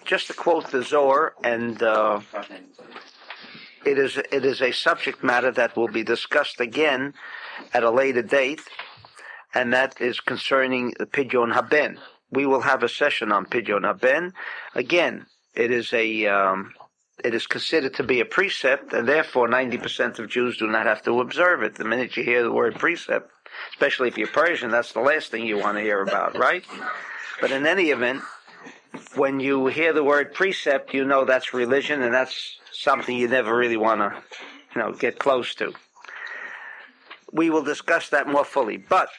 just to quote the Zohar, and it is a subject matter that will be discussed again at a later date, and that is concerning the Pidyon Haben. We will have a session on Pidyon Haben. Again, it is considered to be a precept, and therefore 90% of Jews do not have to observe it. The minute you hear the word precept, especially if you're Persian, that's the last thing you want to hear about, right? But in any event, when you hear the word precept, you know that's religion, and that's something you never really want to, get close to. We will discuss that more fully, but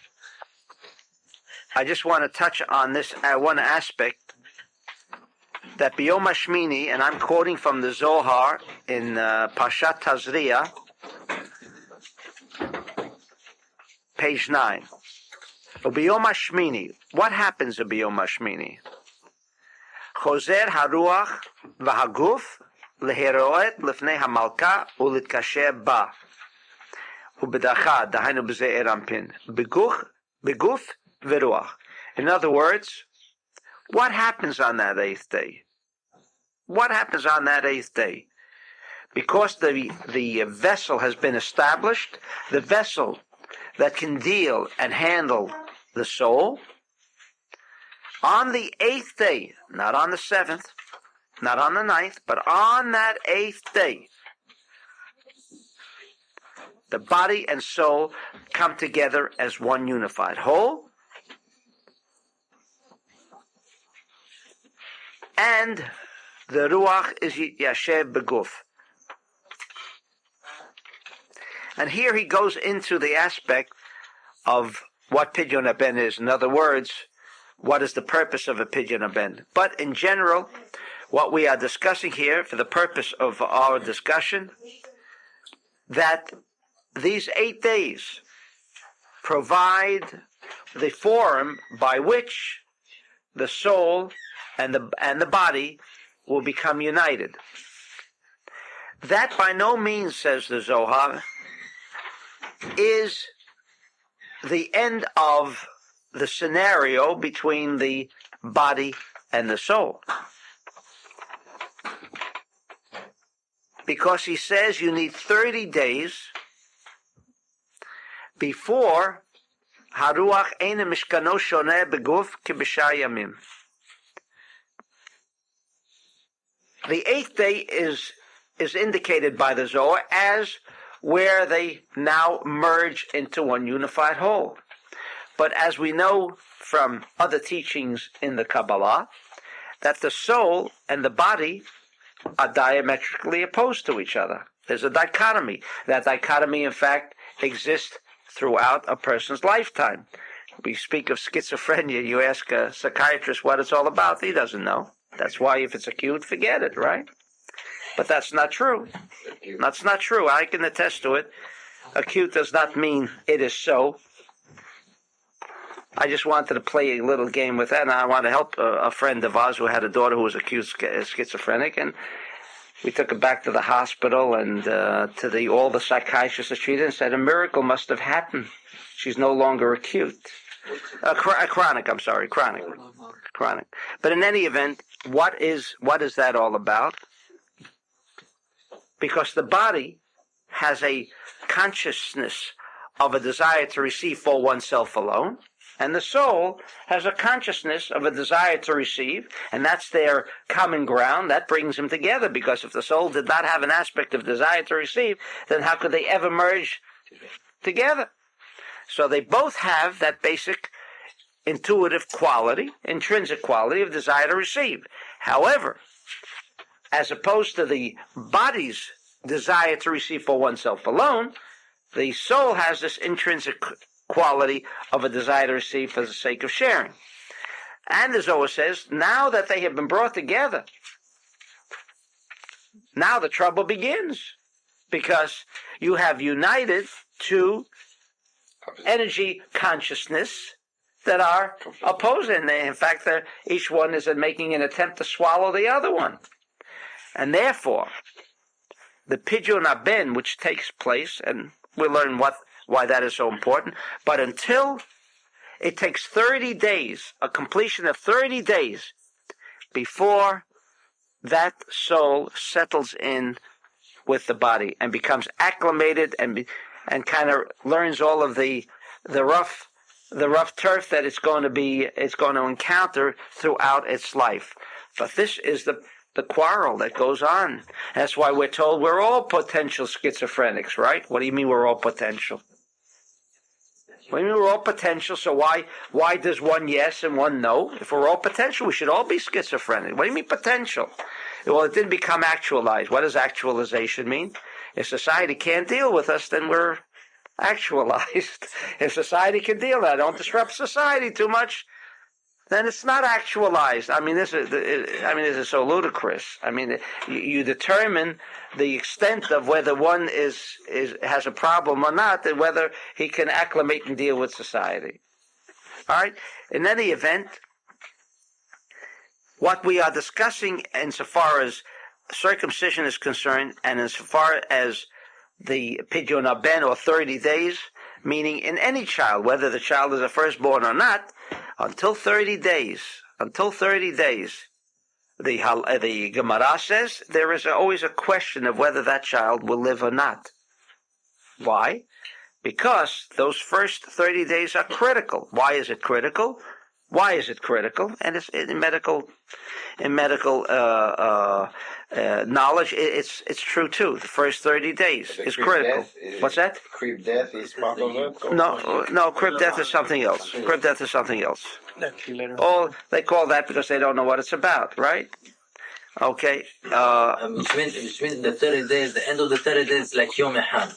I just want to touch on this one aspect, that B'Yom HaShmini, and I'm quoting from the Zohar in Parshat Tazria, page 9. B'Yom HaShmini, what happens at B'Yom HaShmini? Chozer haruach v'haguf leheroet lefnei hamalka ulitkasher ba ubedacha dahainu b'zeh erampin beguf v'ruach. In other words, what happens on that eighth day? What happens on that eighth day? Because the vessel has been established, the vessel that can deal and handle the soul, on the eighth day, not on the seventh, not on the ninth, but on that eighth day, the body and soul come together as one unified whole, and the ruach is yasher beguf. And here he goes into the aspect of what Pidyon Haben is. In other words, what is the purpose of a Pidyon Haben? But in general, what we are discussing here, for the purpose of our discussion, that these 8 days provide the forum by which the soul and the body will become united. That by no means, says the Zohar, is the end of the scenario between the body and the soul. Because he says you need 30 days before Haruach Eine Mishkano Shoneh Beguf Kibisha Yamim. The 8th day is indicated by the Zohar as where they now merge into one unified whole. But as we know from other teachings in the Kabbalah, that the soul and the body are diametrically opposed to each other. There's a dichotomy. That dichotomy, in fact, exists throughout a person's lifetime. We speak of schizophrenia. You ask a psychiatrist what it's all about. He doesn't know. That's why if it's acute, forget it, right? But that's not true. That's not true. I can attest to it. Acute does not mean it is so. I just wanted to play a little game with that, and I want to help a friend of ours who had a daughter who was acute schizophrenic, and we took her back to the hospital and to all the psychiatrists that treated, and said a miracle must have happened. She's no longer acute. Chronic. But in any event, what is that all about? Because the body has a consciousness of a desire to receive for oneself alone, and the soul has a consciousness of a desire to receive, and that's their common ground. That brings them together, because if the soul did not have an aspect of desire to receive, then how could they ever merge together? So they both have that basic intuitive quality, intrinsic quality of desire to receive. However, as opposed to the body's desire to receive for oneself alone, the soul has this intrinsic quality of a desire to receive for the sake of sharing. And the Zohar says, now that they have been brought together, now the trouble begins, because you have united two energy consciousness that are opposing. In fact, each one is making an attempt to swallow the other one. And therefore, the Pidyon Haben, which takes place, and we'll learn why that is so important, but until it takes 30 days, a completion of 30 days, before that soul settles in with the body and becomes acclimated and kind of learns all of the rough turf that it's going to encounter throughout its life. But this is the quarrel that goes on. That's why we're told we're all potential schizophrenics, right? What do you mean we're all potential? What do you mean we're all potential? So why does one yes and one no? If we're all potential, we should all be schizophrenic. What do you mean potential? Well, it didn't become actualized. What does actualization mean? If society can't deal with us, then we're actualized. If society can deal with it, don't disrupt society too much, then it's not actualized. I mean, this is so ludicrous. I mean, you determine the extent of whether one has a problem or not, and whether he can acclimate and deal with society. All right. In any event, what we are discussing insofar as circumcision is concerned, and insofar as the Pidyon Haben, or 30 days, meaning in any child, whether the child is a firstborn or not, until 30 days, the Gemara says there is always a question of whether that child will live or not. Why? Because those first 30 days are critical. Why is it critical? And it's in medical knowledge. It's true too. The first 30 days is critical. What's that? Crib death is part of it? No. Crib death is something else. Oh, they call that because they don't know what it's about, right? Okay. Which means the 30 days, the end of the 30 days, like Yom Echad.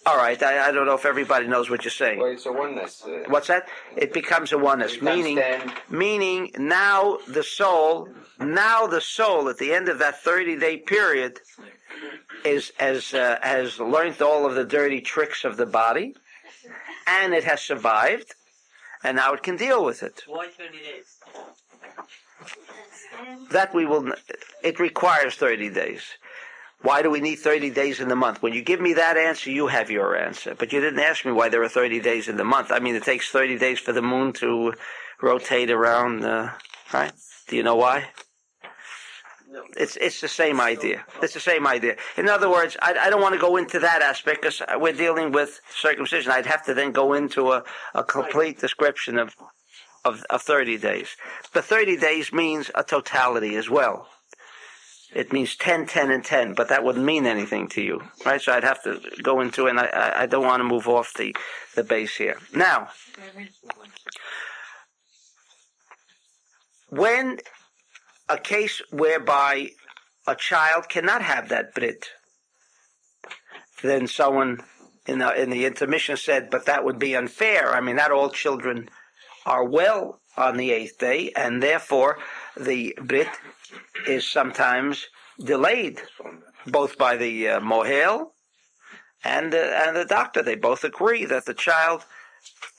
All right, I don't know if everybody knows what you're saying. Well, it's a oneness. What's that? It becomes a oneness, meaning now the soul at the end of that 30-day period has learned all of the dirty tricks of the body, and it has survived, and now it can deal with it. Why 30 days? It requires 30 days. Why do we need 30 days in the month? When you give me that answer, you have your answer. But you didn't ask me why there are 30 days in the month. I mean, it takes 30 days for the moon to rotate around, right? Do you know why? No. It's the same idea. It's the same idea. In other words, I don't want to go into that aspect because we're dealing with circumcision. I'd have to then go into a complete description of 30 days. But 30 days means a totality as well. It means 10, 10, and 10, but that wouldn't mean anything to you, right? So I'd have to go into it, and I don't want to move off the base here. Now, when a case whereby a child cannot have that brit, then someone in the intermission said, but that would be unfair. I mean, not all children are well on the 8th day, and therefore the brit is sometimes delayed, both by the mohel and the doctor. They both agree that the child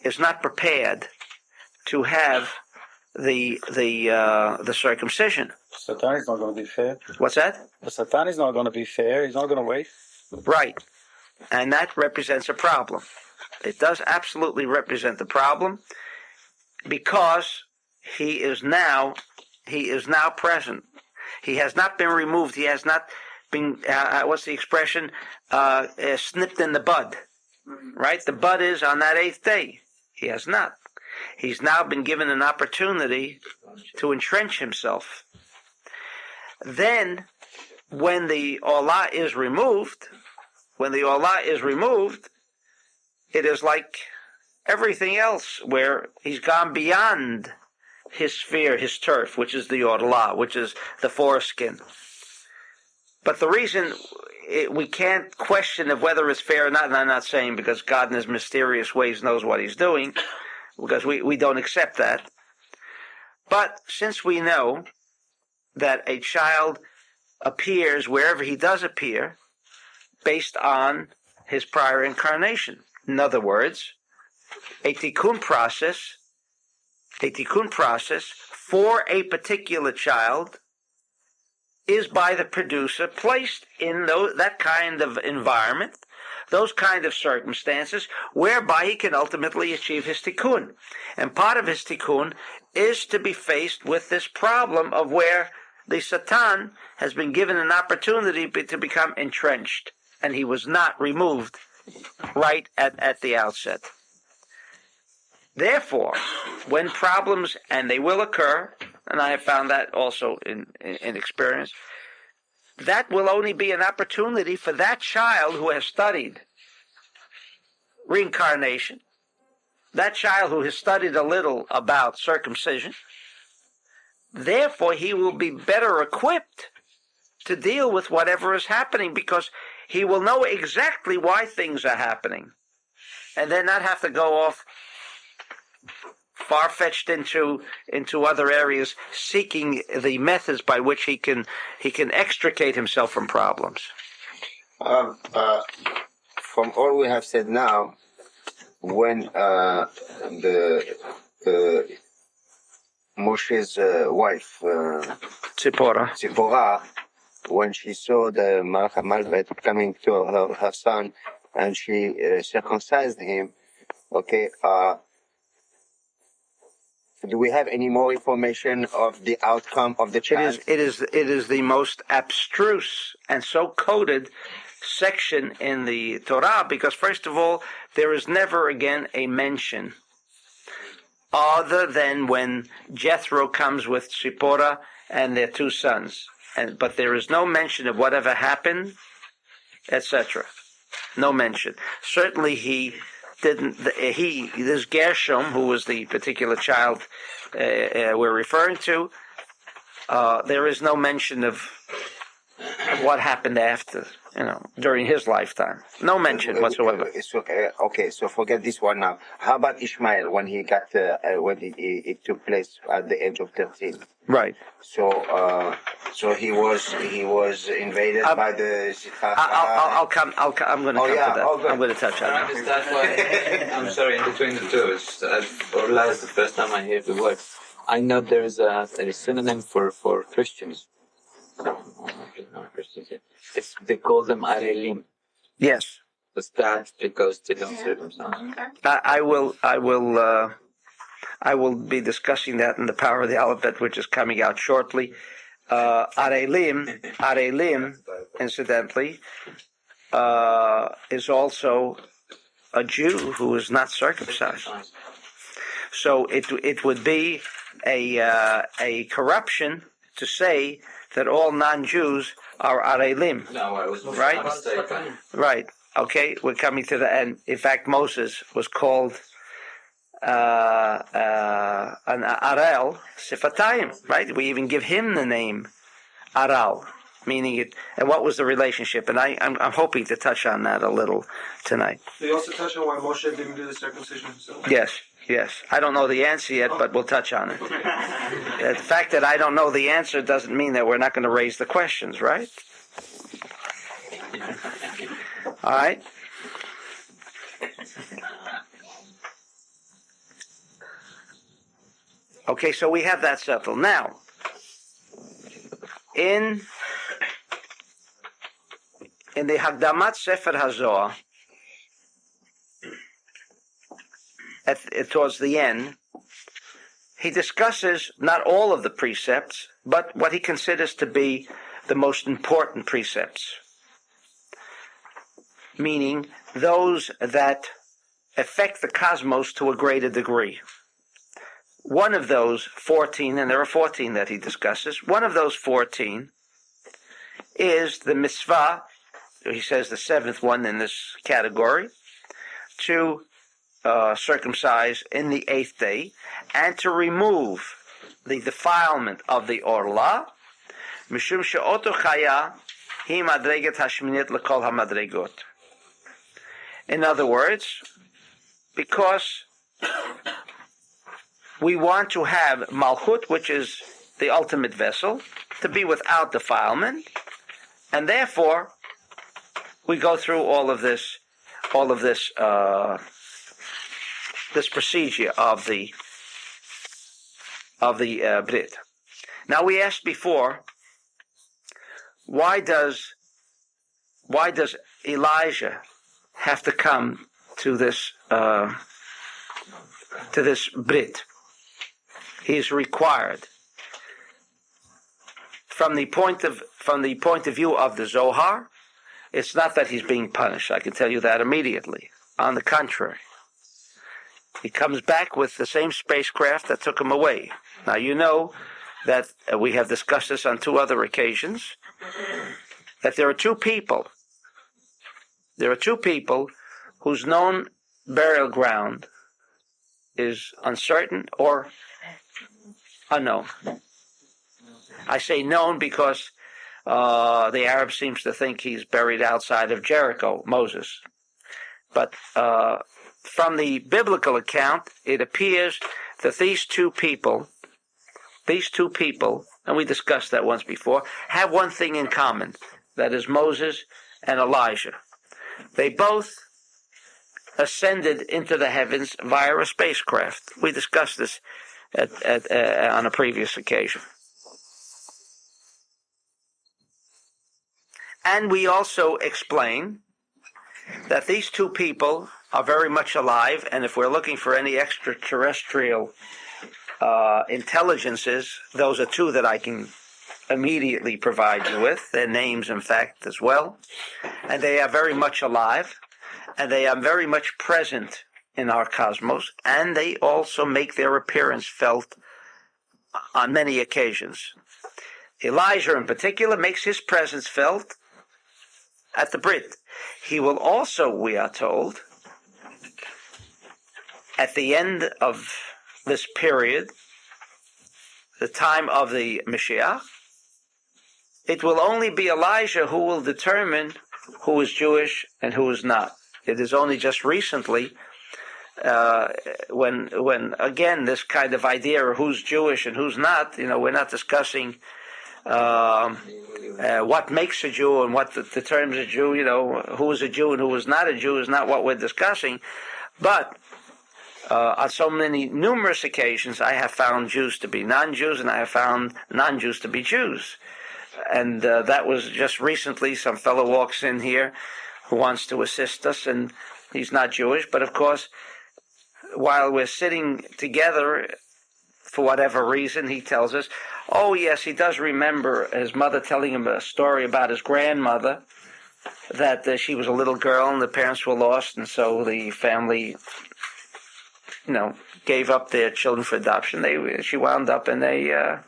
is not prepared to have the circumcision. Satan is not going to be fair. What's that? The Satan is not going to be fair. He's not going to wait. Right, and that represents a problem. It does absolutely represent the problem because he is now present. He has not been removed. He has not been, what's the expression, snipped in the bud. Right? The bud is on that 8th day. He has not. He's now been given an opportunity to entrench himself. Then, when the Olah is removed, it is like everything else where he's gone beyond his sphere, his turf, which is the Olah, which is the foreskin. But the reason we can't question of whether it's fair or not, and I'm not saying because God in his mysterious ways knows what he's doing, because we don't accept that. But since we know that a child appears wherever he does appear based on his prior incarnation, in other words, a tikkun process for a particular child is by the producer placed in that kind of environment, those kind of circumstances, whereby he can ultimately achieve his tikkun. And part of his tikkun is to be faced with this problem of where the Satan has been given an opportunity to become entrenched, and he was not removed right at the outset. Therefore, when problems, and they will occur, and I have found that also in experience, that will only be an opportunity for that child who has studied reincarnation, that child who has studied a little about circumcision. Therefore, he will be better equipped to deal with whatever is happening, because he will know exactly why things are happening, and then not have to go off far-fetched into other areas, seeking the methods by which he can extricate himself from problems. From all we have said now, when the Moshe's wife, Tzipporah, when she saw the Malvet coming to her son, and she circumcised him, okay, do we have any more information of the outcome of the child? It is the most abstruse and so coded section in the Torah, because first of all, there is never again a mention other than when Jethro comes with Tzipporah and their two sons, but there is no mention of whatever happened, etc. No mention. Certainly this Gershom, who was the particular child we're referring to, there is no mention of what happened after, during his lifetime. No mention whatsoever. Okay, so forget this one now. How about Ishmael when he got when it took place at the age of 13? Right. So he was invaded by the. I'm going to come to that. I'm going to touch on it. That's why I'm sorry. In between the two, it's the first time I hear the word. I know there is a synonym for Christians. They call them arelim. Yes. But that's because they don't circumcise. I will be discussing that in the Power of the Alphabet, which is coming out shortly. Arelim, incidentally, is also a Jew who is not circumcised. So it would be a corruption to say that all non-Jews are Arelim. No, I was right? mistaken. Right. Okay, we're coming to the end. In fact, Moses was called an Arel Sifatayim, right? We even give him the name Aral, meaning it. And what was the relationship? And I'm hoping to touch on that a little tonight. They also touch on why Moshe didn't do the circumcision himself. Yes. I don't know the answer yet, but we'll touch on it. The fact that I don't know the answer doesn't mean that we're not going to raise the questions, right? All right. Okay, so we have that settled. Now, in the Hagdamat Sefer HaZohar, towards the end, he discusses not all of the precepts, but what he considers to be the most important precepts, meaning those that affect the cosmos to a greater degree. One of those 14, and there are 14 that he discusses, one of those 14 is the mitzvah, he says the seventh one in this category, to circumcise in the 8th day, and to remove the defilement of the orla, mishum she'oto chaya hi madreget hashminit lekol hamadregot. In other words, because we want to have malchut, which is the ultimate vessel, to be without defilement, and therefore we go through all of this this procedure of the Brit. Now we asked before, why does Elijah have to come to this Brit? He is required. From the point of view of the Zohar, it's not that he's being punished. I can tell you that immediately. On the contrary, he comes back with the same spacecraft that took him away. Now you know that we have discussed this on 2 other occasions, that there are two people whose known burial ground is uncertain or unknown. I say known because the Arab seems to think he's buried outside of Jericho, Moses. But from the biblical account, it appears that these two people, and we discussed that once before, have one thing in common. That is Moses and Elijah. They both ascended into the heavens via a spacecraft. We discussed this on a previous occasion. And we also explain that these two people are very much alive, and if we're looking for any extraterrestrial intelligences, those are 2 that I can immediately provide you with, their names in fact as well, and they are very much alive, and they are very much present in our cosmos, and they also make their appearance felt on many occasions. Elijah in particular makes his presence felt at the Brit. He will also, we are told, at the end of this period, the time of the Mashiach, it will only be Elijah who will determine who is Jewish and who is not. It is only just recently when again this kind of idea of who's Jewish and who's not, we're not discussing what makes a Jew and what determines a Jew, who is a Jew and who is not a Jew is not what we're discussing. But on so many numerous occasions, I have found Jews to be non-Jews and I have found non-Jews to be Jews. And that was just recently. Some fellow walks in here who wants to assist us, and he's not Jewish. But of course, while we're sitting together, for whatever reason, he tells us, oh yes, he does remember his mother telling him a story about his grandmother, that she was a little girl and the parents were lost, and so the family, gave up their children for adoption. She wound up in a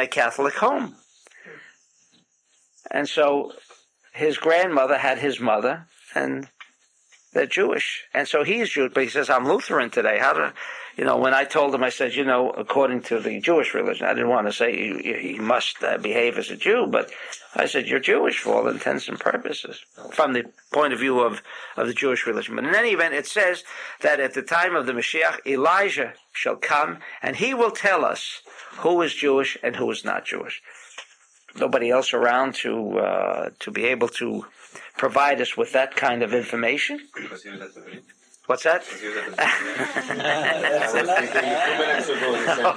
Catholic home. And so his grandmother had his mother, and they're Jewish. And so he's Jewish, but he says, I'm Lutheran today. When I told him, I said, according to the Jewish religion, I didn't want to say he must behave as a Jew, but I said, you're Jewish for all intents and purposes, from the point of view of the Jewish religion. But in any event, it says that at the time of the Mashiach, Elijah shall come, and he will tell us who is Jewish and who is not Jewish. Nobody else around to be able to provide us with that kind of information. What's that?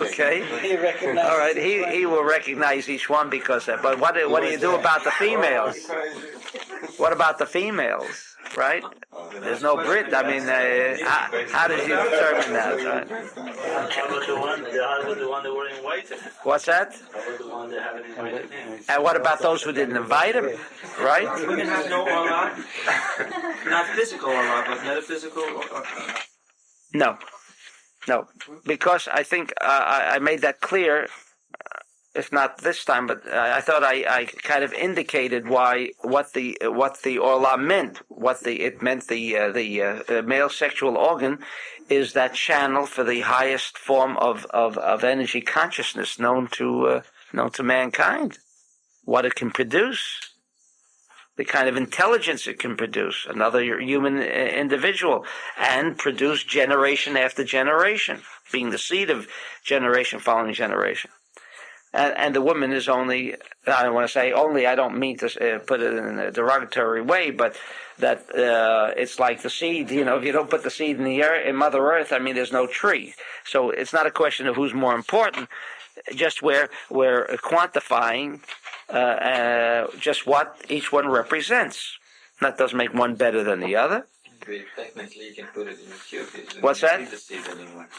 Okay. All right. He will recognize each one because. But what do you do about the females? What about the females? Right? There's no Brit. I mean, how did you determine that? Right? How about the one that were invited? What's that? How about the one that haven't invited? And what about those who didn't invite him? Right? Women have no Allah, not physical Allah, but metaphysical. No, because I think I made that clear. If not this time, but I thought I kind of indicated what the Orla meant. It meant the male sexual organ is that channel for the highest form of energy consciousness known to mankind. What it can produce, the kind of intelligence it can produce, another human individual, and produce generation after generation, being the seed of generation following generation. And the woman is only, I don't want to say only, I don't mean to put it in a derogatory way, but that it's like the seed, if you don't put the seed in the earth, in Mother Earth, there's no tree. So it's not a question of who's more important, just we're quantifying just what each one represents. That doesn't make one better than the other. Technically, you can put it in a cube. What's that? The seed anymore.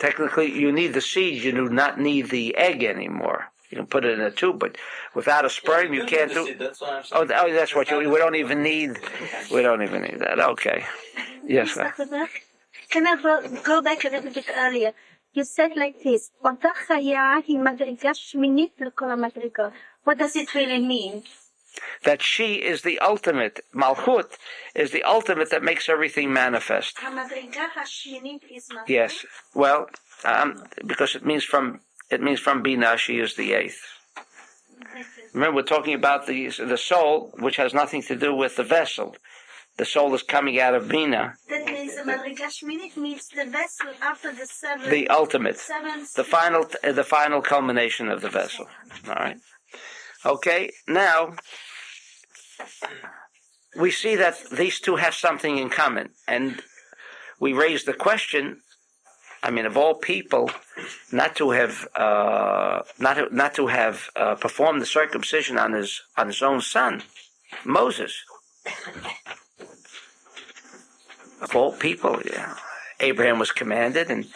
Technically, you need the seed. You do not need the egg anymore. You can put it in a tube, but without a sperm, you can't do. That's what I'm Oh, saying. that's what we don't even need. We don't even need that. Okay. Yes. Sir. Can I go back a little bit earlier? You said like this, אותה חיה היא מדרגה שמינית לכל המדרגות. What does it really mean? That she is the ultimate. Malchut is the ultimate that makes everything manifest. המדרגה השמינית is מלכות? Yes. Well, because it means from Bina, she is the eighth. Remember, we're talking about the soul, which has nothing to do with the vessel. The soul is coming out of Bina. That means the מדרגה שמינית means the vessel after the seven. The ultimate, Seventh. the final culmination of the vessel. All right. Okay. Now we see that these two have something in common, and we raise the question. I mean, of all people, not to have performed the circumcision on his own son, Moses. Of all people, Abraham was commanded, and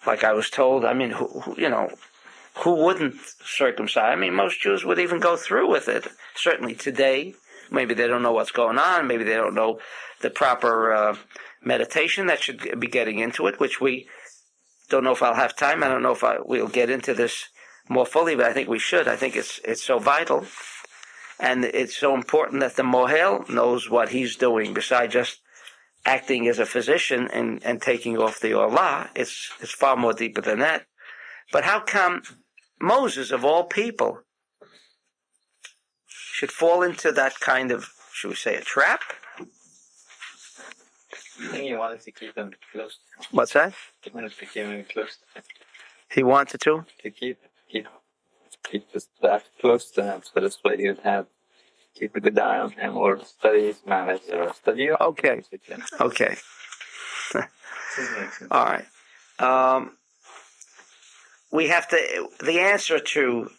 like I was told, I mean, who wouldn't circumcise? I mean, most Jews would even go through with it. Certainly today, maybe they don't know what's going on. Maybe they don't know the proper meditation that should be getting into it, which we don't know if I'll have time. I don't know if we'll get into this more fully, but I think we should. I think it's so vital, and it's so important that the mohel knows what he's doing besides just acting as a physician and taking off the olah. It's far more deeper than that. But how come Moses, of all people, should fall into that kind of, should we say, a trap? I think he wanted to keep them close. What's that? He wanted to keep them close. He wanted to? To keep his back close to him, so this way he would keep a good eye on him, or study his manners, or study. Okay. Okay. All right. We have to. The answer to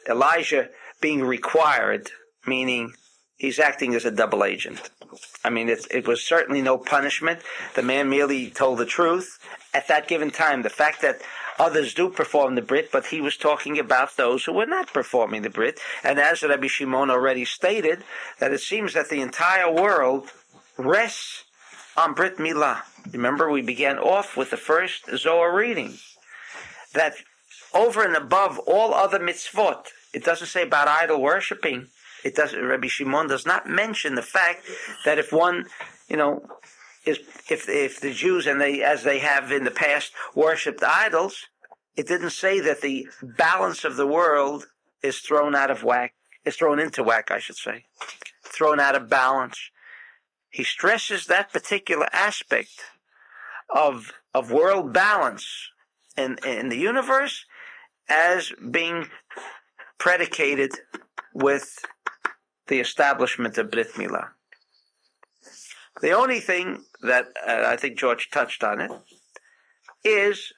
Elijah being required, meaning he's acting as a double agent. I mean, it was certainly no punishment. The man merely told the truth at that given time. The fact that others do perform the Brit, but he was talking about those who were not performing the Brit. And as Rabbi Shimon already stated, that it seems that the entire world rests on Brit Milah. Remember, we began off with the first Zohar reading. That over and above all other mitzvot, it doesn't say about idol worshipping. It doesn't. Rabbi Shimon does not mention the fact that if one, if the Jews and as they have in the past worshipped idols, it didn't say that the balance of the world is thrown out of whack. Is thrown into whack, I should say, thrown out of balance. He stresses that particular aspect of world balance in the universe as being predicated with the establishment of Brit Milah. The only thing that I think George touched on it is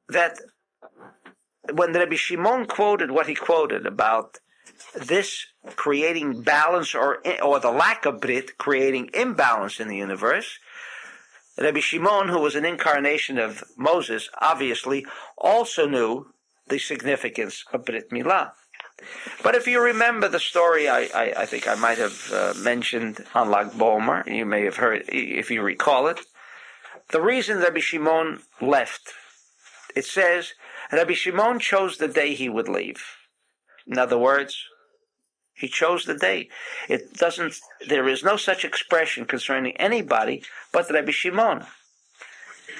that when Rabbi Shimon quoted what he quoted about this creating balance or the lack of Brit creating imbalance in the universe, Rabbi Shimon, who was an incarnation of Moses, obviously also knew the significance of Brit Milah. But if you remember the story, I think I might have mentioned on Lag Bomer, you may have heard, if you recall it, the reason Rabbi Shimon left, it says, Rabbi Shimon chose the day he would leave. In other words, he chose the day. There is no such expression concerning anybody but Rabbi Shimon.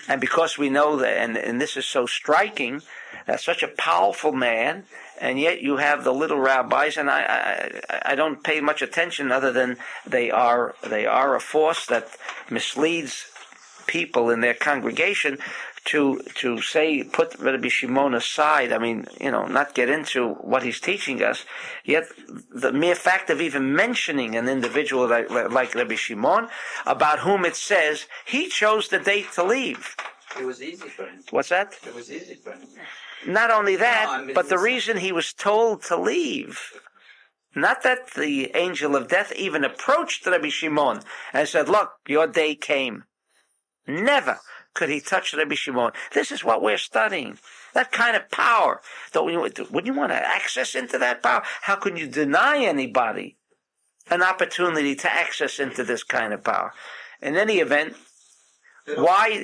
And because we know that, and this is so striking, that such a powerful man, and yet you have the little rabbis, and I don't pay much attention other than they are a force that misleads people in their congregation to say, put Rabbi Shimon aside, I mean, not get into what he's teaching us, yet the mere fact of even mentioning an individual like Rabbi Shimon, about whom it says, he chose the date to leave. It was easy for him. What's that? It was easy for him. Not only that, but the reason he was told to leave, not that the angel of death even approached Rabbi Shimon and said, look, your day came. Never could he touch Rabbi Shimon. This is what we're studying. That kind of power. Wouldn't you want to access into that power? How can you deny anybody an opportunity to access into this kind of power? In any event, They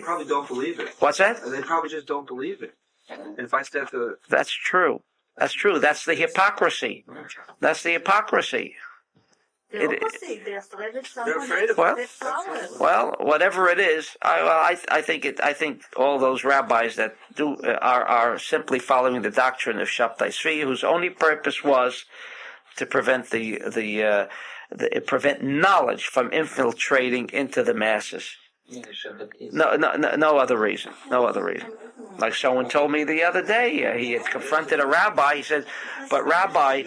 probably don't believe it. What's that? They probably just don't believe it. And if I step to That's true. That's true. That's the hypocrisy. That's the hypocrisy. They're opposite. They're afraid of someone afraid of else's power. Well, whatever it is, I think all those rabbis that do are simply following the doctrine of Shabtai Tzvi, whose only purpose was to prevent prevent knowledge from infiltrating into the masses. No other reason. No other reason. Like someone told me the other day, he had confronted a rabbi. He said, "But Rabbi,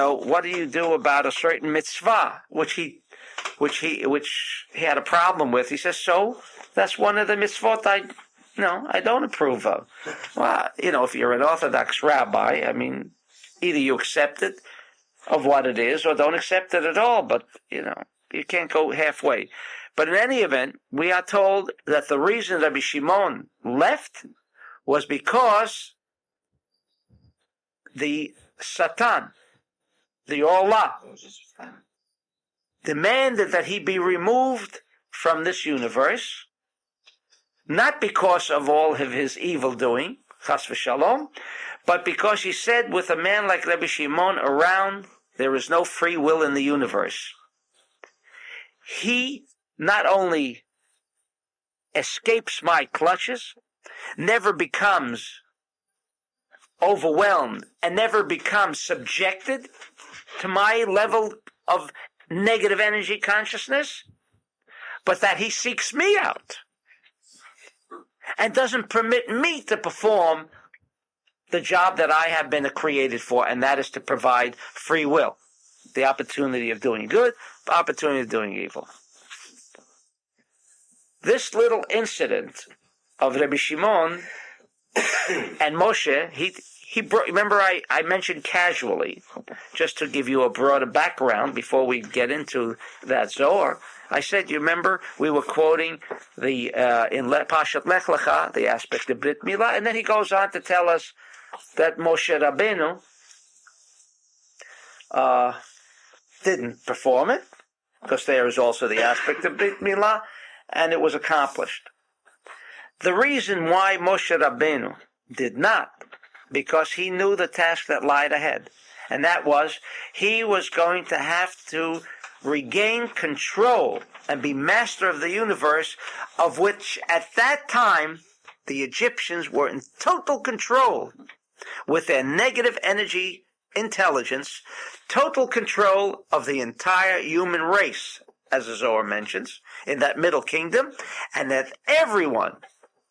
what do you do about a certain mitzvah which he had a problem with?" He says, "So that's one of the mitzvot I don't approve of." Well, if you're an Orthodox rabbi, I mean, either you accept it of what it is or don't accept it at all. But you can't go halfway. But in any event, we are told that the reason Rabbi Shimon left was because the Satan, the Allah, demanded that he be removed from this universe, not because of all of his evil doing, chas v'shalom, but because he said, with a man like Rabbi Shimon around, there is no free will in the universe. He not only escapes my clutches, never becomes overwhelmed, and never becomes subjected to my level of negative energy consciousness, but that he seeks me out and doesn't permit me to perform the job that I have been created for, and that is to provide free will, the opportunity of doing good, the opportunity of doing evil. This little incident of Rabbi Shimon and Moshe, he brought, remember I mentioned casually, just to give you a broader background before we get into that Zohar. I said, you remember, we were quoting the in Pashat Lech Lecha, the aspect of Brit Milah, and then he goes on to tell us that Moshe Rabbeinu didn't perform it, because there is also the aspect of Brit Milah, and it was accomplished. The reason why Moshe Rabbeinu did not, because he knew the task that lied ahead, and that was, he was going to have to regain control and be master of the universe, of which at that time the Egyptians were in total control with their negative energy intelligence, total control of the entire human race, as the Zohar mentions, in that middle kingdom, and that everyone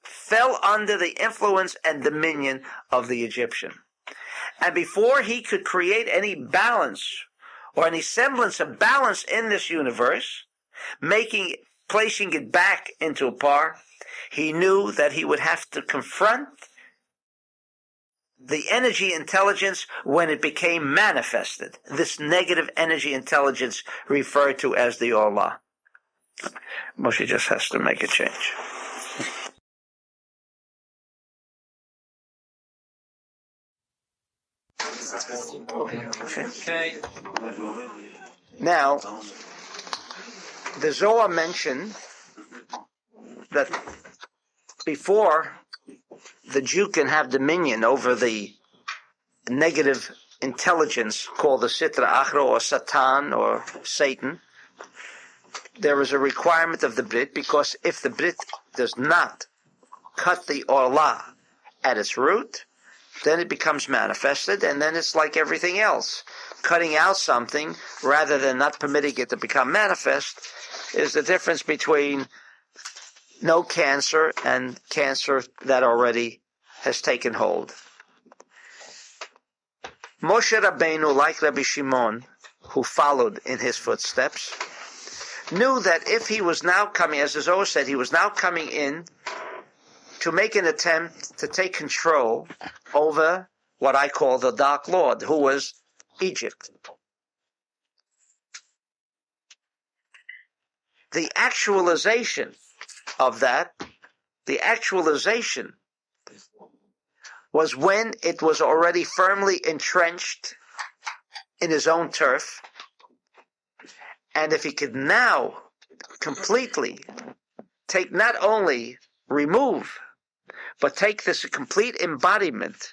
fell under the influence and dominion of the Egyptian. And before he could create any balance or any semblance of balance in this universe, placing it back into a par, he knew that he would have to confront the energy intelligence when it became manifested. This negative energy intelligence referred to as the Allah. Moshe just has to make a change. Okay. Now, the Zohar mentioned that before the Jew can have dominion over the negative intelligence called the Sitra Achra or Satan or Satan, there is a requirement of the Brit, because if the Brit does not cut the Allah at its root, then it becomes manifested, and then it's like everything else. Cutting out something rather than not permitting it to become manifest is the difference between no cancer and cancer that already has taken hold. Moshe Rabbeinu, like Rabbi Shimon, who followed in his footsteps, knew that if he was now coming, as the Zohar said, he was now coming in to make an attempt to take control over what I call the Dark Lord, who was Egypt. The actualization of that, the actualization, was when it was already firmly entrenched in his own turf. And if he could now completely take, not only remove, but take this complete embodiment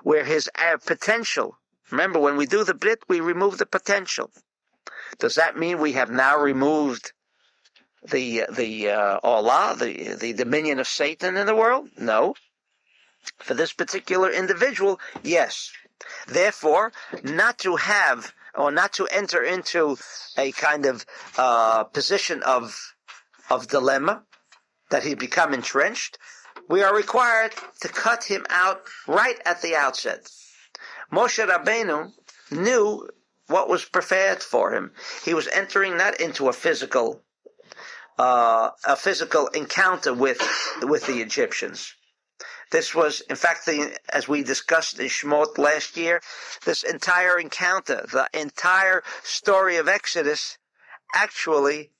where his potential, remember when we do the brit, we remove the potential. Does that mean we have now removed the Allah, the dominion of Satan in the world? No. For this particular individual, yes. Therefore, not to have, or not to enter into a kind of position of dilemma, that he become entrenched, we are required to cut him out right at the outset. Moshe Rabbeinu knew what was prepared for him. He was entering not into a physical encounter with the Egyptians. This was, in fact, as we discussed in Shemot last year, this entire encounter, the entire story of Exodus, actually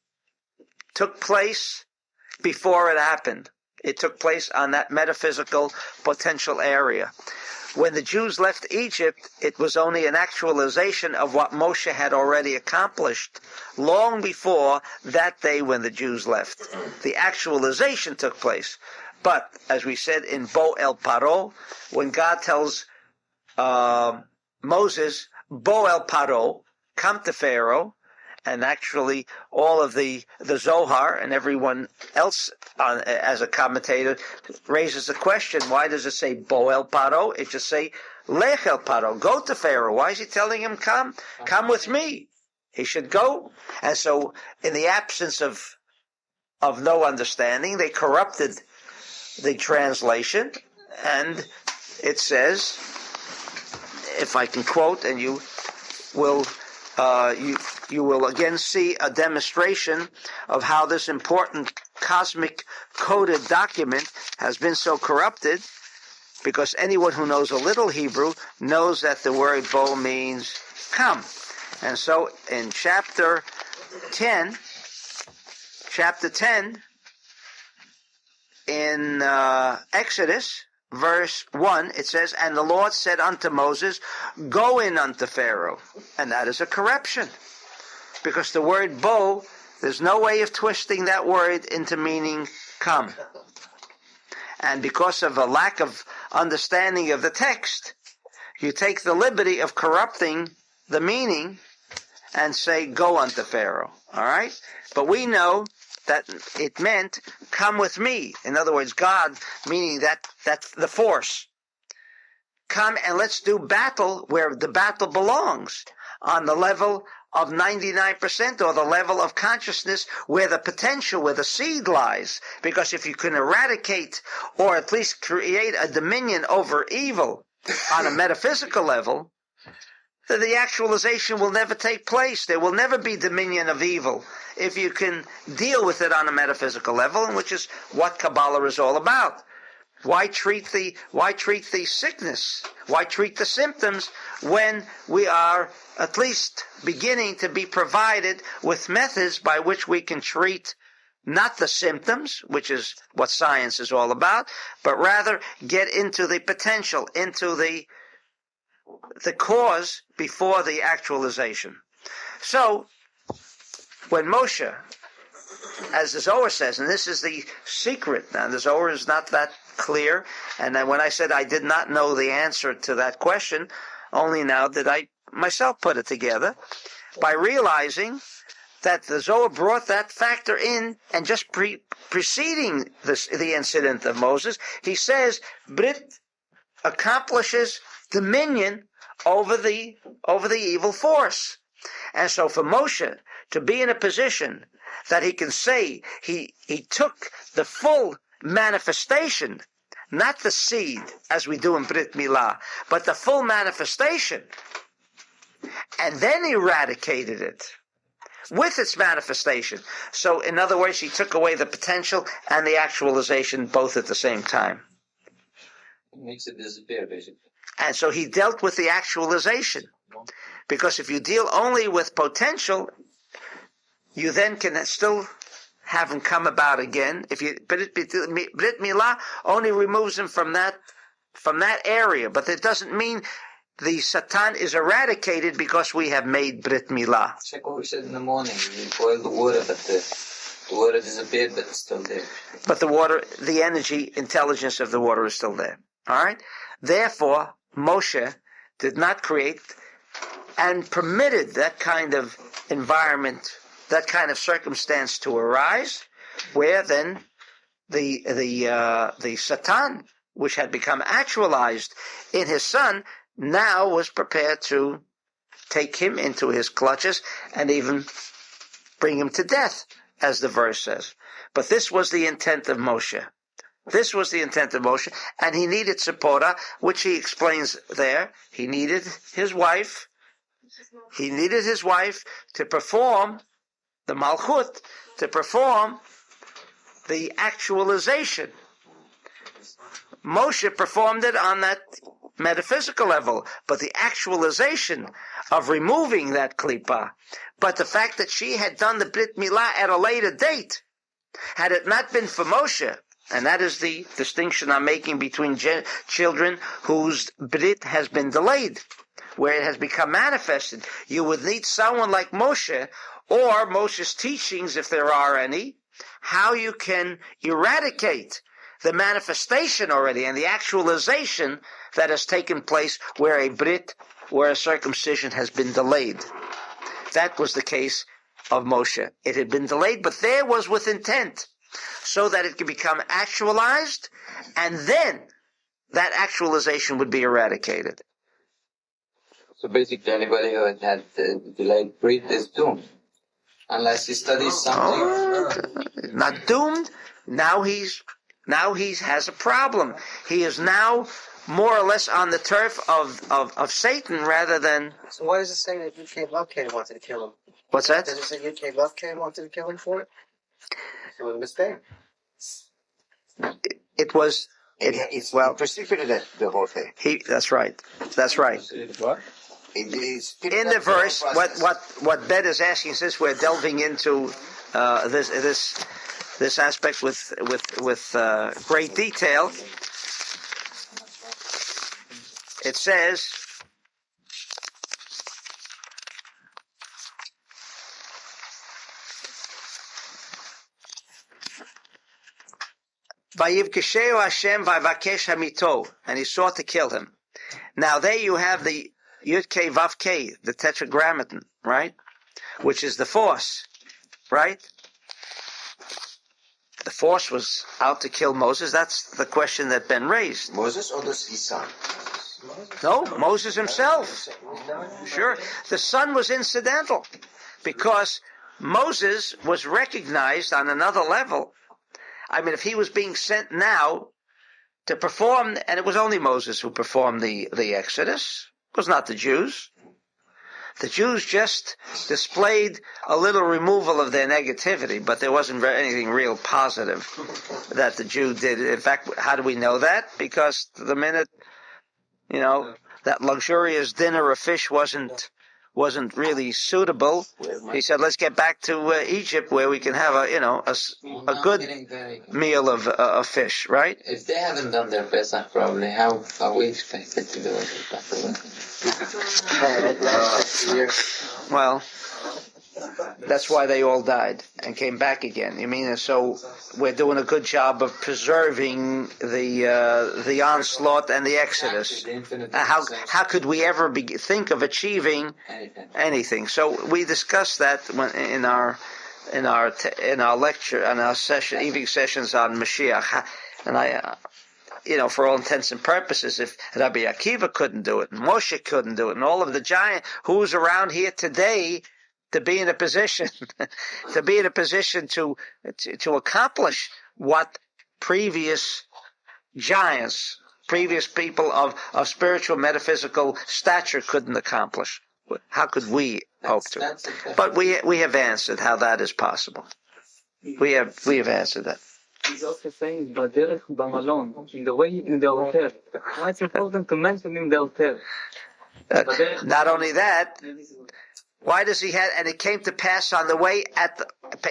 took place before it happened. It took place on that metaphysical potential area. When the Jews left Egypt, it was only an actualization of what Moshe had already accomplished long before that day when the Jews left. The actualization took place. But, as we said in Bo El Paro, when God tells Moses, Bo El Paro, come to Pharaoh, and actually all of the Zohar and everyone else as a commentator raises the question, why does it say Bo El Paro? It just say Lech El Paro, go to Pharaoh. Why is he telling him come with me? He should go. And so in the absence of no understanding, they corrupted the translation, and it says, if I can quote, and you will again see a demonstration of how this important cosmic coded document has been so corrupted, because anyone who knows a little Hebrew knows that the word bo means come. And so in chapter 10, in Exodus, verse 1, it says, and the Lord said unto Moses, go in unto Pharaoh. And that is a corruption. Because the word bo, there's no way of twisting that word into meaning come. And because of a lack of understanding of the text, you take the liberty of corrupting the meaning and say, go unto Pharaoh. All right? But we know that it meant, come with me. In other words, God, meaning that's the force. Come and let's do battle where the battle belongs, on the level of 99%, or the level of consciousness where the potential, where the seed lies. Because if you can eradicate, or at least create a dominion over evil on a metaphysical level, then the actualization will never take place. There will never be dominion of evil if you can deal with it on a metaphysical level, which is what Kabbalah is all about. Why treat the sickness? Why treat the symptoms when we are at least beginning to be provided with methods by which we can treat not the symptoms, which is what science is all about, but rather get into the potential, into the cause before the actualization. So, when Moshe, as the Zohar says, and this is the secret, now the Zohar is not that clear, and then when I said I did not know the answer to that question, only now did I myself put it together, by realizing that the Zohar brought that factor in, and just preceding the incident of Moses, he says, Brit accomplishes dominion over the evil force. And so for Moshe to be in a position that he can say he took the full manifestation, not the seed as we do in Brit Milah, but the full manifestation, and then eradicated it with its manifestation. So in other words, he took away the potential and the actualization both at the same time. It makes it disappear, basically. And so he dealt with the actualization. Because if you deal only with potential, you then can still have him come about again. Brit Milah only removes him from that area, but it doesn't mean the Satan is eradicated because we have made Brit Milah. Check what we said in the morning. We boiled the water, but the water disappeared, but it's still there. But the water, the energy, intelligence of the water is still there. All right? Therefore, Moshe did not create and permitted that kind of environment, that kind of circumstance to arise, where then the Satan, which had become actualized in his son, now was prepared to take him into his clutches and even bring him to death, as the verse says. But this was the intent of Moshe. This was the intent of Moshe, and he needed Zipporah, which he explains there. He needed his wife. He needed his wife to perform the Malchut, to perform the actualization. Moshe performed it on that metaphysical level, but the actualization of removing that klipa, but the fact that she had done the Brit Milah at a later date, had it not been for Moshe, and that is the distinction I'm making between children whose Brit has been delayed, where it has become manifested. You would need someone like Moshe, or Moshe's teachings, if there are any, how you can eradicate the manifestation already and the actualization that has taken place where a Brit, where a circumcision has been delayed. That was the case of Moshe. It had been delayed, but there was with intent, so that it could become actualized, and then that actualization would be eradicated. So basically, anybody who had delayed Brit is doomed, unless he studies something. Not doomed. Now he has a problem. He is now more or less on the turf of Satan rather than. So why does it say that UK Love K wanted to kill him? What's that? Does it say UK Love K wanted to kill him for it? It was a mistake. It was. It's well, precipitated the whole thing. That's right. That's right. What? In the verse, what Ben is asking, since we're delving into this aspect with great detail, it says, Vayivkesheu Hashem vayvakesh hamito, and he sought to kill him. Now there you have the Yud K Vav K, the tetragrammaton, right? Which is the force, right? The force was out to kill Moses. That's the question that Ben raised. Moses or his son? No, Moses himself. Sure. The son was incidental because Moses was recognized on another level. I mean, if he was being sent now to perform, and it was only Moses who performed the Exodus, it was not the Jews. The Jews just displayed a little removal of their negativity, but there wasn't anything real positive that the Jew did. In fact, how do we know that? Because the minute, that luxurious dinner of fish wasn't really suitable, he said, let's get back to Egypt where we can have a good meal of fish, right? If they haven't done their Pesach properly, how are we expected to do it? Well, that's why they all died and came back again. You mean, so we're doing a good job of preserving the onslaught and the Exodus. How could we ever think of achieving anything? So we discussed that in our lecture, in our evening sessions on Mashiach, and I. For all intents and purposes, if Rabbi Akiva couldn't do it, and Moshe couldn't do it, and all of the giants who's around here today to be in a position, to accomplish what previous giants, previous people of spiritual, metaphysical stature couldn't accomplish, how could we hope to? But we have answered how that is possible. We have answered that. He's also saying Baderech Bamalon, in the way in the hotel. Why it's important to mention in the hotel? Not only that, why does he have, and it came to pass on the way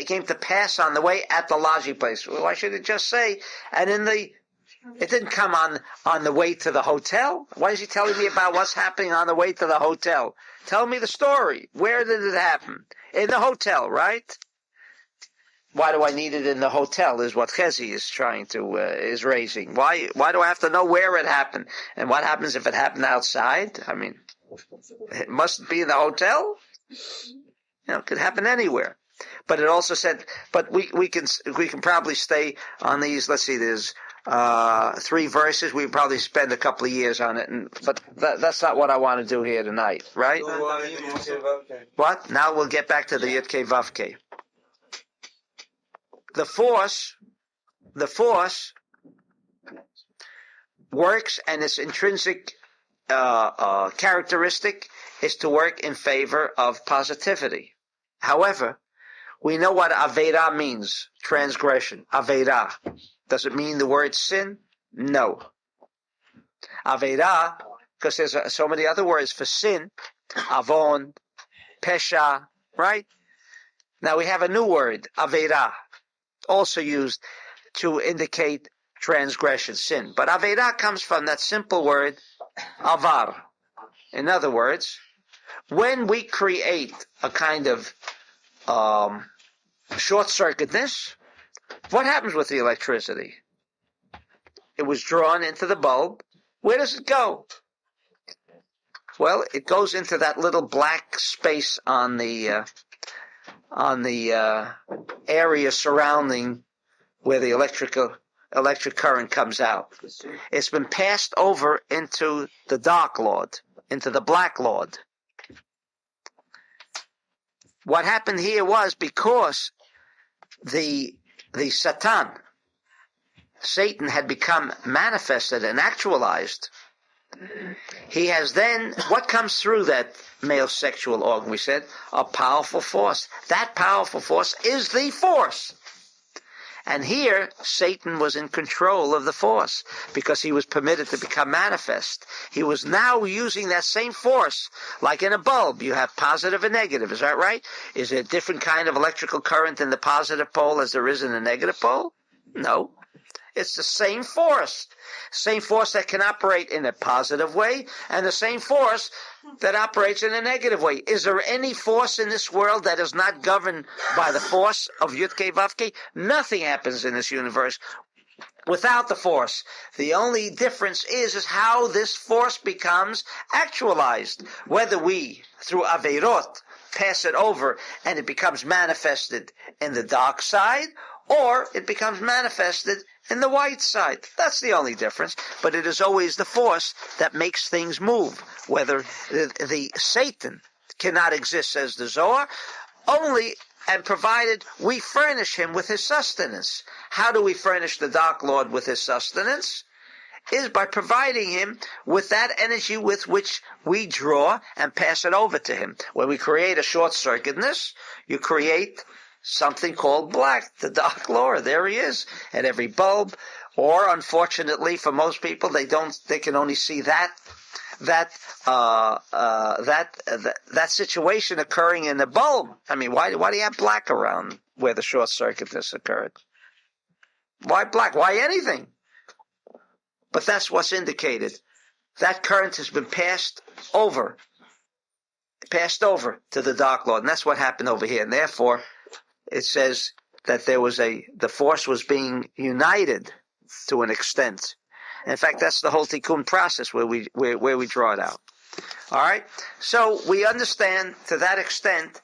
came to pass on the way at the lodging place. Why should it just say, it didn't come on the way to the hotel? Why is he telling me about what's happening on the way to the hotel? Tell me the story. Where did it happen? In the hotel, right? Why do I need it in the hotel is what Chezi is raising. Why do I have to know where it happened? And what happens if it happened outside? I mean, it must be in the hotel? It could happen anywhere. But it also said, but we can probably stay on these. Let's see, there's 3 verses. We probably spend a couple of years on it, but that's not what I want to do here tonight, right? What? Now we'll get back to the Yud-Kei Vav-Kei. The force works, and its intrinsic characteristic is to work in favor of positivity. However, we know what Aveira means, transgression. Aveira. Does it mean the word sin? No. Aveira, because there's so many other words for sin, avon, pesha, right? Now we have a new word, Aveira, also used to indicate transgression, sin. But Aveira comes from that simple word, avar. In other words, when we create a kind of short-circuitedness, what happens with the electricity? It was drawn into the bulb. Where does it go? Well, it goes into that little black space on the area surrounding where the electric current comes out. It's been passed over into the dark Lord, into the black Lord. What happened here was because the Satan had become manifested and actualized. He has then, what comes through that male sexual organ, we said? A powerful force. That powerful force is the force. And here, Satan was in control of the force because he was permitted to become manifest. He was now using that same force, like in a bulb. You have positive and negative, is that right? Is there a different kind of electrical current in the positive pole as there is in the negative pole? No. It's the same force that can operate in a positive way, and the same force that operates in a negative way. Is there any force in this world that is not governed by the force of Yud-Kei Vav-Kei? Nothing happens in this universe without the force. The only difference is how this force becomes actualized. Whether we, through Aveirot, pass it over and it becomes manifested in the dark side, or it becomes manifested in the white side. That's the only difference. But it is always the force that makes things move. Whether the Satan cannot exist, says the Zohar, only and provided we furnish him with his sustenance. How do we furnish the Dark Lord with his sustenance? Is by providing him with that energy with which we draw and pass it over to him. When we create a short-circuitedness, you create something called black, the Dark Lord. There he is at every bulb. Or, unfortunately, for most people, they can only see that situation occurring in the bulb. I mean, why do you have black around where the short-circuitedness occurred? Why black? Why anything? But that's what's indicated. That current has been passed over to the Dark Lord, and that's what happened over here. And therefore, it says that the force was being united to an extent. In fact, that's the whole tikkun process where we draw it out. All right? So we understand to that extent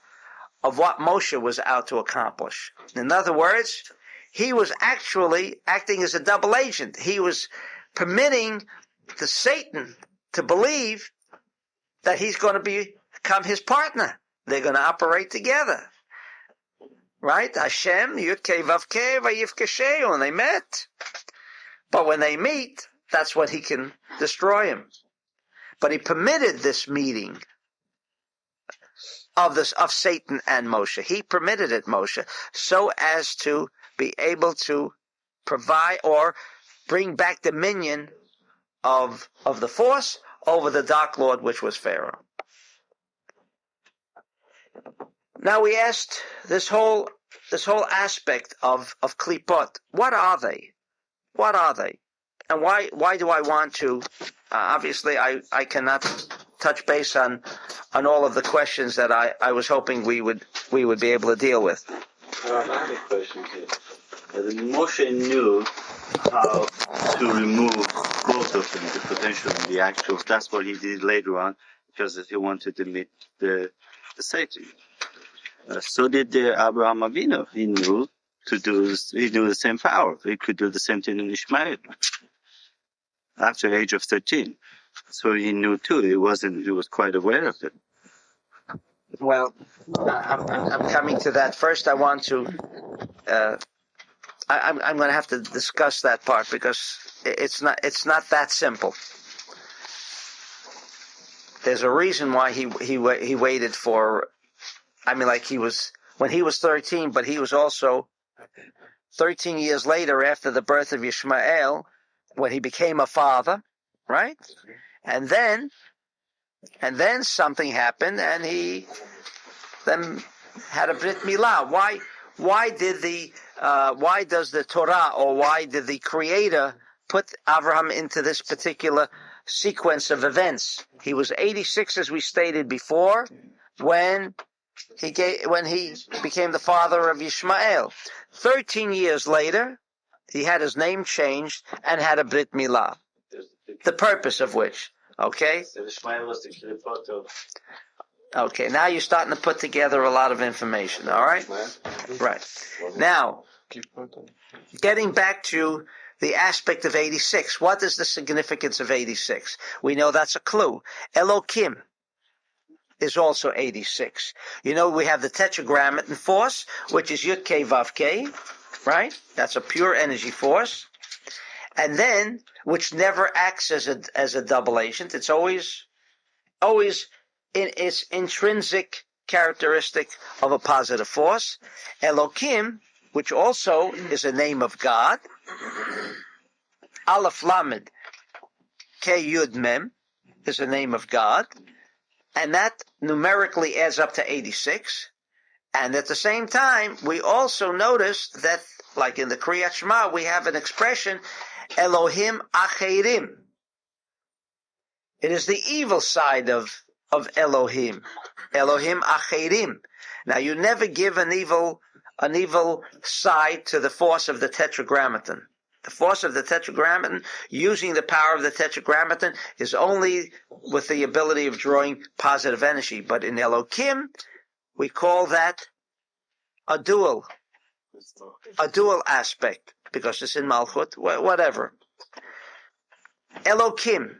of what Moshe was out to accomplish. In other words, he was actually acting as a double agent. He was permitting the Satan to believe that he's going to become his partner. They're going to operate together. Right? Hashem, Yud-Kei Vav-Kei, Vayivkesheu, when they met. But when they meet, that's when he can destroy him. But he permitted this meeting of Satan and Moshe. He permitted it, Moshe, so as to be able to provide or bring back dominion of the force over the Dark Lord, which was Pharaoh. Now we asked this whole aspect of klipot. What are they? What are they? And why do I want to? Obviously, I cannot touch base on all of the questions that I was hoping we would be able to deal with. I have a question here. Moshe knew how to remove both of them, the potential and the actual. That's what he did later on, because he wanted to meet the Satan. So did Abraham Avinu. He knew the same power. He could do the same thing in Ishmael after the age of 13. So he knew too. He was quite aware of it. Well, I'm coming to that. First, I want to. I'm going to have to discuss that part because it's not that simple. There's a reason why he waited for. I mean, like when he was 13, but he was also 13 years later after the birth of Yishmael, when he became a father, right? And then something happened, and he then had a brit milah. Why does the Torah, or why did the Creator put Abraham into this particular sequence of events? He was 86, as we stated before, when he became the father of Yishmael. 13 years later, he had his name changed and had a brit milah. The purpose of which, okay? Okay, now you're starting to put together a lot of information, all right? Right. Now, getting back to the aspect of 86, what is the significance of 86? We know that's a clue. Elokim is also 86. You know, we have the tetragrammaton force, which is Yud K Vav K, right? That's a pure energy force. And then, which never acts as a double agent. It's always in its intrinsic characteristic of a positive force. Elokim, which also is a name of God. Aleph Lamed K Yud Mem is a name of God. And that numerically adds up to 86. And at the same time, we also noticed that, like in the Kriyat Shema, we have an expression, Elohim Acherim. It is the evil side of Elohim. Elohim Acherim. Now, you never give an evil side to the force of the tetragrammaton. The force of the tetragrammaton, using the power of the tetragrammaton, is only with the ability of drawing positive energy. But in Elokim, we call that a dual aspect, because it's in Malchut, whatever. Elokim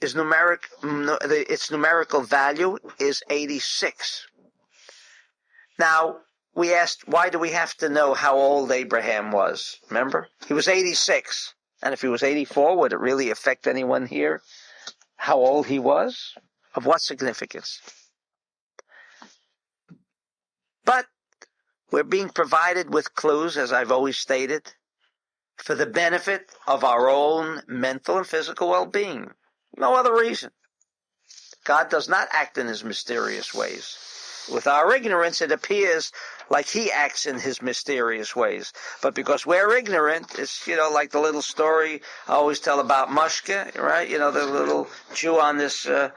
is its numerical value is 86. Now, we asked, why do we have to know how old Abraham was? Remember? He was 86. And if he was 84, would it really affect anyone here? How old he was? Of what significance? But we're being provided with clues, as I've always stated, for the benefit of our own mental and physical well-being. No other reason. God does not act in his mysterious ways. With our ignorance, it appears like he acts in his mysterious ways. But because we're ignorant, it's, like the little story I always tell about Mushka, right? The little Jew on this, and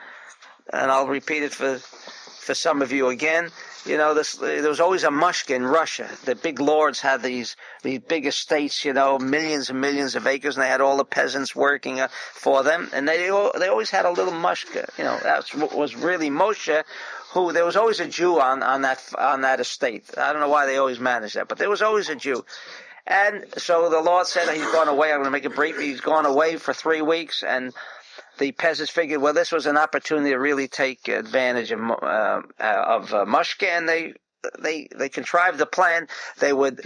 I'll repeat it for some of you again. There was always a Mushka in Russia. The big lords had these big estates, millions and millions of acres, and they had all the peasants working for them. And they always had a little Mushka. That was really Moshe. There was always a Jew on that estate. I don't know why they always managed that, but there was always a Jew. And so the Lord said he's gone away. I'm going to make it brief. He's gone away for 3 weeks, and the peasants figured, well, this was an opportunity to really take advantage of Mushka, and they contrived the plan. They would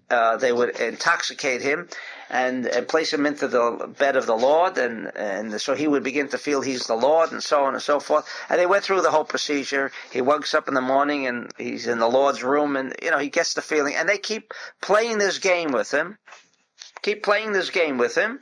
intoxicate him and place him into the bed of the Lord, and so he would begin to feel he's the Lord, and so on and so forth. And they went through the whole procedure. He wakes up in the morning, and he's in the Lord's room, and he gets the feeling. And they keep playing this game with him, Keep playing this game with him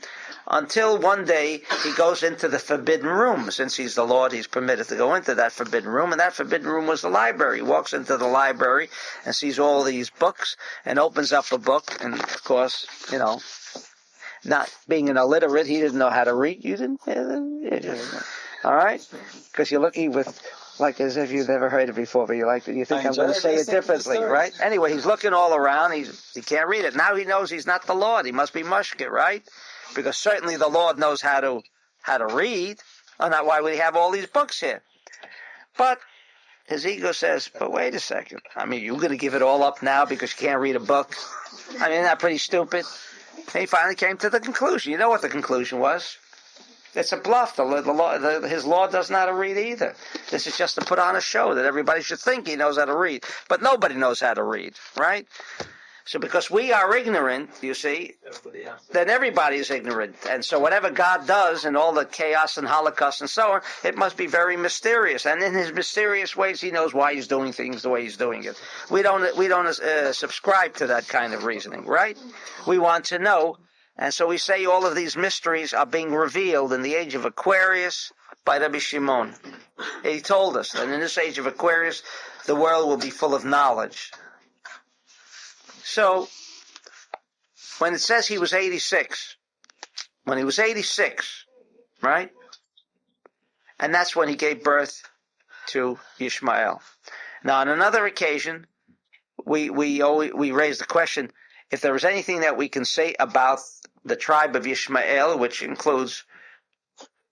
until one day he goes into the forbidden room. Since he's the Lord, he's permitted to go into that forbidden room, and that forbidden room was the library. He walks into the library and sees all these books and opens up a book, and of course, not being an illiterate, he didn't know how to read. You didn't? All right? Because you're looking with, like as if you've never heard it before, but you think I'm going to say it differently, right? Anyway, he's looking all around. He can't read it. Now he knows he's not the Lord. He must be Mushkit, right? Because certainly the Lord knows how to read. Oh, not why would he have all these books here? But his ego says, but wait a second. I mean, you're going to give it all up now because you can't read a book? I mean, isn't that pretty stupid? And he finally came to the conclusion. You know what the conclusion was? It's a bluff. His Lord doesn't know how to read either. This is just to put on a show that everybody should think he knows how to read. But nobody knows how to read, right? So because we are ignorant, you see, then everybody is ignorant. And so whatever God does and all the chaos and holocaust and so on, it must be very mysterious. And in his mysterious ways, he knows why he's doing things the way he's doing it. We don't subscribe to that kind of reasoning, right? We want to know. And so we say all of these mysteries are being revealed in the age of Aquarius by Rabbi Shimon. He told us that in this age of Aquarius, the world will be full of knowledge. So, when it says he was 86, when he was 86, right? And that's when he gave birth to Yishmael. Now, on another occasion, we raised the question, if there was anything that we can say about the tribe of Yishmael, which includes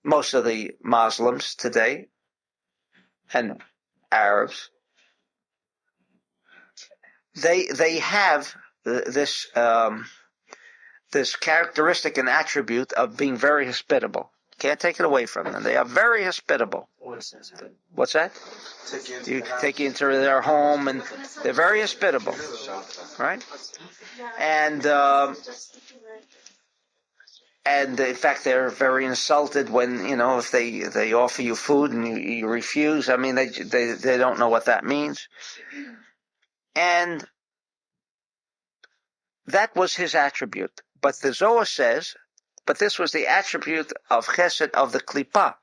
most of the Muslims today and Arabs, they have this characteristic and attribute of being very hospitable. Can't take it away from them. They are very hospitable. What's that? You take you into their home, and they're very hospitable, right? And in fact, they're very insulted when, if they offer you food and you refuse. I mean, they don't know what that means. And that was his attribute. But the Zohar says, but this was the attribute of Chesed of the Klippah.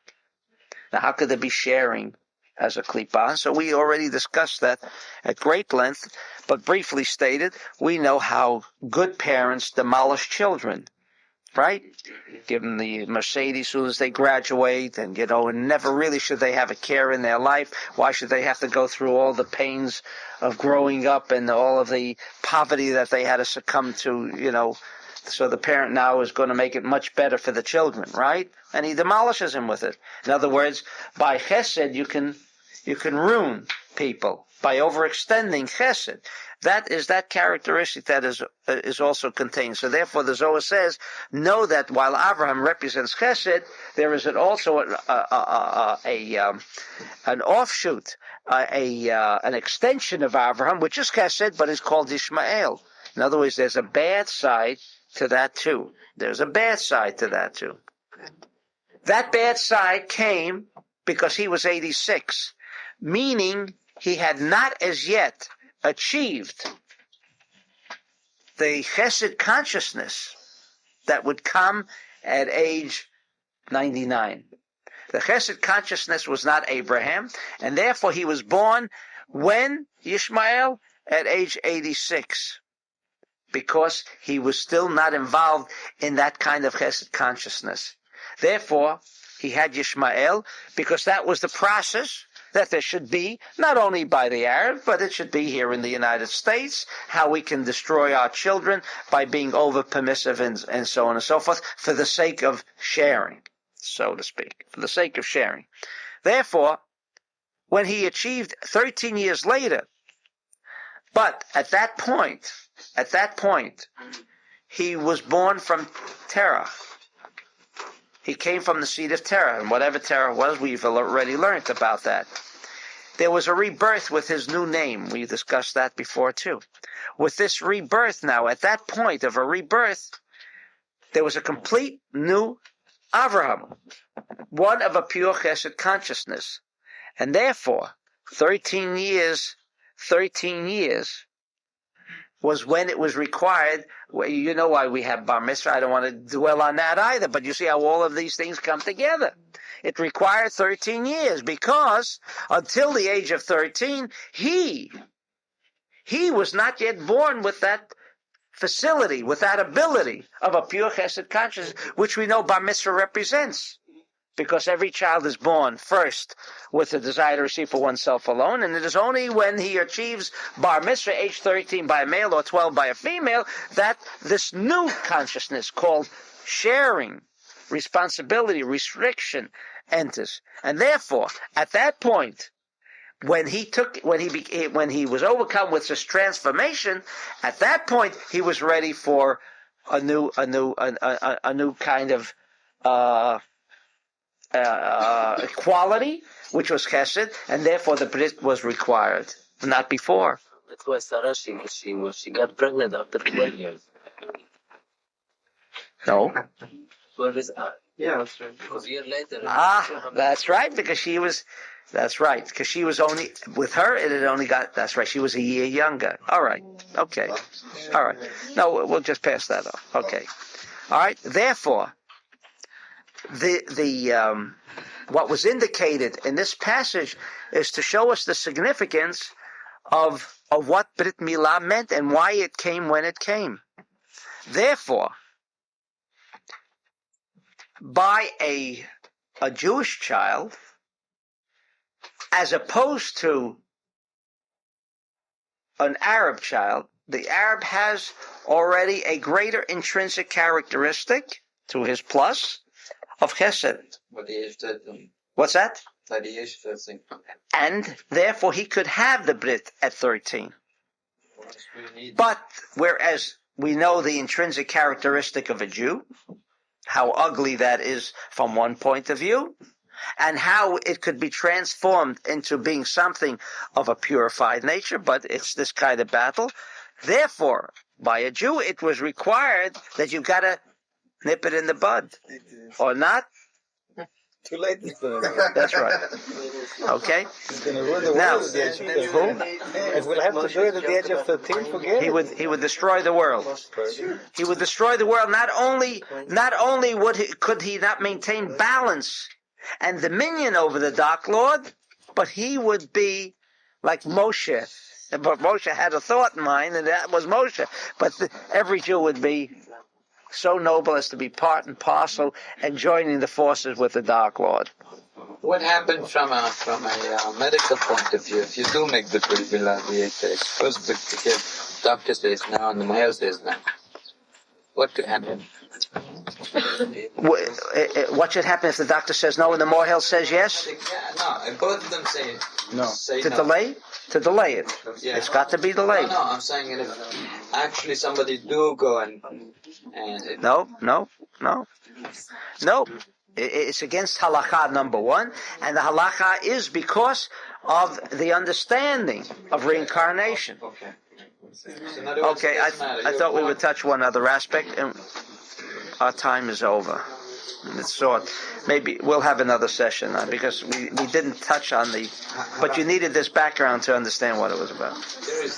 Now, how could there be sharing as a Klippah? So we already discussed that at great length, but briefly stated, we know how good parents demolish children. Right? Give them the Mercedes as soon as they graduate, and never really should they have a care in their life. Why should they have to go through all the pains of growing up and all of the poverty that they had to succumb to, so the parent now is going to make it much better for the children, right? And he demolishes him with it. In other words, by chesed, you can ruin people by overextending chesed. That is that characteristic that is also contained. So therefore, the Zohar says, know that while Abraham represents Chesed, there is also an offshoot, an extension of Abraham, which is Chesed, but is called Ishmael. In other words, there's a bad side to that too. There's a bad side to that too. That bad side came because he was 86, meaning he had not as yet achieved the Chesed consciousness that would come at age 99. The Chesed consciousness was not Abraham, and therefore he was born when? Yishmael? At age 86. Because he was still not involved in that kind of Chesed consciousness. Therefore, he had Yishmael, because that was the process that there should be, not only by the Arab, but it should be here in the United States, how we can destroy our children by being over-permissive and so on and so forth, for the sake of sharing, so to speak, for the sake of sharing. Therefore, when he achieved 13 years later, but at that point, he was born from Terah. He came from the seed of Terah, and whatever Terah was, we've already learned about that. There was a rebirth with his new name. We discussed that before too. With this rebirth now, at that point of a rebirth, there was a complete new Avraham, one of a pure Chesed consciousness. And therefore, 13 years was when it was required. Well, you know why we have bar mitzvah. I don't want to dwell on that either, but you see how all of these things come together. It required 13 years because until the age of 13, he was not yet born with that facility, with that ability of a pure chesed consciousness, which we know bar mitzvah represents. Because every child is born first with the desire to receive for oneself alone, and it is only when he achieves bar mitzvah, age 13 by a male or 12 by a female, that this new consciousness called sharing, responsibility, restriction enters. And therefore, at that point, when he was overcome with this transformation, at that point he was ready for a new kind of equality, which was chesed, and therefore the brit was required, not before. That's why Sarah, she got pregnant after 12 years. No. Yeah, that's right. Because a year later. That's right, because she was. That's right, because she was only with her. It had only got. That's right. She was a year younger. All right. Okay. All right. No, we'll just pass that off. Okay. All right. Therefore, what was indicated in this passage is to show us the significance of what Brit Milah meant and why it came when it came. Therefore, by a Jewish child, as opposed to an Arab child, the Arab has already a greater intrinsic characteristic to his plus of chesed. What's that? And therefore he could have the Brit at 13. But whereas we know the intrinsic characteristic of a Jew, how ugly that is from one point of view, and how it could be transformed into being something of a purified nature, but it's this kind of battle. Therefore, by a Jew, it was required that you've got to nip it in the bud. Or not? Too late. That's right. Okay? Now, if we'll have to do it at the age of 13, forget it. He would destroy the world. He would destroy the world. Not only could he not maintain balance and dominion over the Dark Lord, but he would be like Moshe. But Moshe had a thought in mind, and that was Moshe. But every Jew would be so noble as to be part and parcel and joining the forces with the Dark Lord. What happened from a medical point of view if you do make the Brit Milah at the age? First, the doctor says now and the male says now. What could happen? What should happen if the doctor says no and the Mohel says yes? No, and both of them say no. Say no. To delay it. Yeah. It's got to be delayed. No, I'm saying if actually somebody do go and No. It's against halakha number one, and the halakha is because of the understanding of reincarnation. Okay. So in other words, okay, I thought we would touch one other aspect, and our time is over. It's short. Maybe we'll have another session because we didn't touch on but you needed this background to understand what it was about. There is